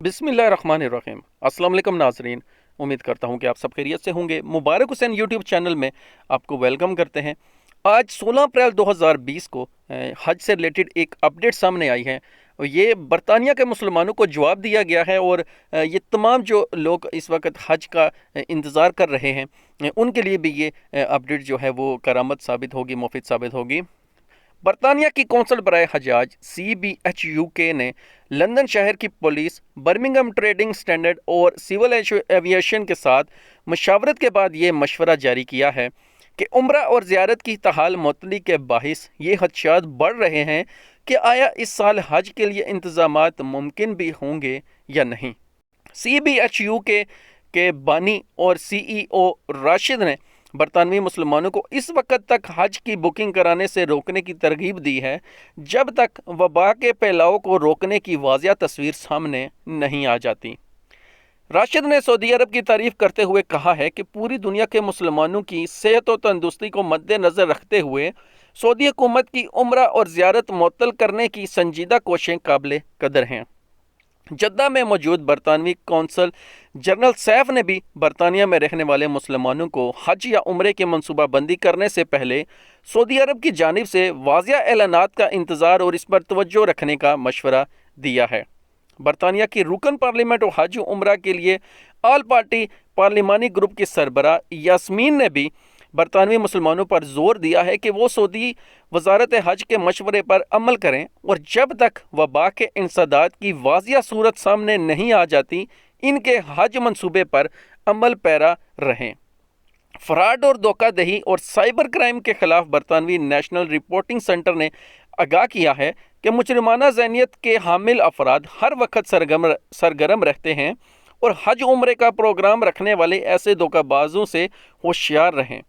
بسم اللہ الرحمن الرحیم۔ السلام علیکم ناظرین، امید کرتا ہوں کہ آپ سب خیریت سے ہوں گے۔ مبارک حسین یوٹیوب چینل میں آپ کو ویلکم کرتے ہیں۔ آج 16 اپریل 2020 کو حج سے ریلیٹڈ ایک اپڈیٹ سامنے آئی ہے۔ یہ برطانیہ کے مسلمانوں کو جواب دیا گیا ہے، اور یہ تمام جو لوگ اس وقت حج کا انتظار کر رہے ہیں ان کے لیے بھی یہ اپڈیٹ جو ہے وہ کرامت ثابت ہوگی، مفید ثابت ہوگی۔ برطانیہ کی کونسل برائے حجاج CBHUK نے لندن شہر کی پولیس، برمنگھم ٹریڈنگ سٹینڈرڈ اور سول ایویشن کے ساتھ مشاورت کے بعد یہ مشورہ جاری کیا ہے کہ عمرہ اور زیارت کی تاحال معطلی کے باعث یہ خدشات بڑھ رہے ہیں کہ آیا اس سال حج کے لیے انتظامات ممکن بھی ہوں گے یا نہیں۔ CBHUK کے بانی اور CEO راشد نے برطانوی مسلمانوں کو اس وقت تک حج کی بکنگ کرانے سے روکنے کی ترغیب دی ہے جب تک وبا کے پھیلاؤ کو روکنے کی واضح تصویر سامنے نہیں آ جاتی۔ راشد نے سعودی عرب کی تعریف کرتے ہوئے کہا ہے کہ پوری دنیا کے مسلمانوں کی صحت و تندرستی کو مد نظر رکھتے ہوئے سعودی حکومت کی عمرہ اور زیارت معطل کرنے کی سنجیدہ کوششیں قابل قدر ہیں۔ جدہ میں موجود برطانوی قونصل جنرل سیف نے بھی برطانیہ میں رہنے والے مسلمانوں کو حج یا عمرے کی منصوبہ بندی کرنے سے پہلے سعودی عرب کی جانب سے واضح اعلانات کا انتظار اور اس پر توجہ رکھنے کا مشورہ دیا ہے۔ برطانیہ کی رکن پارلیمنٹ اور حج و عمرہ کے لیے آل پارٹی پارلیمانی گروپ کی سربراہ یاسمین نے بھی برطانوی مسلمانوں پر زور دیا ہے کہ وہ سعودی وزارت حج کے مشورے پر عمل کریں، اور جب تک وبا کے انسداد کی واضح صورت سامنے نہیں آ جاتی ان کے حج منصوبے پر عمل پیرا رہیں۔ فراڈ اور دھوکہ دہی اور سائبر کرائم کے خلاف برطانوی نیشنل رپورٹنگ سینٹر نے آگاہ کیا ہے کہ مجرمانہ ذہنیت کے حامل افراد ہر وقت سرگرم رہتے ہیں، اور حج عمرے کا پروگرام رکھنے والے ایسے دھوکہ بازوں سے ہوشیار رہیں۔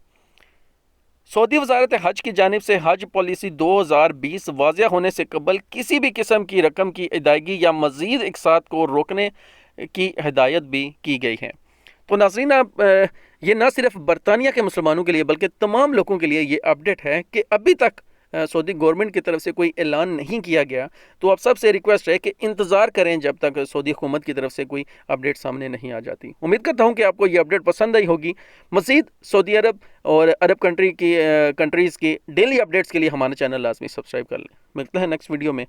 سعودی وزارت حج کی جانب سے حج پالیسی 2020 واضح ہونے سے قبل کسی بھی قسم کی رقم کی ادائیگی یا مزید اقساط کو روکنے کی ہدایت بھی کی گئی ہے۔ تو ناظرین، یہ نہ صرف برطانیہ کے مسلمانوں کے لیے بلکہ تمام لوگوں کے لیے یہ اپڈیٹ ہے کہ ابھی تک سعودی گورنمنٹ کی طرف سے کوئی اعلان نہیں کیا گیا، تو آپ سب سے ریکویسٹ ہے کہ انتظار کریں جب تک سعودی حکومت کی طرف سے کوئی اپڈیٹ سامنے نہیں آ جاتی۔ امید کرتا ہوں کہ آپ کو یہ اپڈیٹ پسند آئی ہوگی۔ مزید سعودی عرب اور عرب کنٹریز کی ڈیلی اپڈیٹس کے لیے ہمارا چینل لازمی سبسکرائب کر لیں۔ ملتے ہیں نیکسٹ ویڈیو میں۔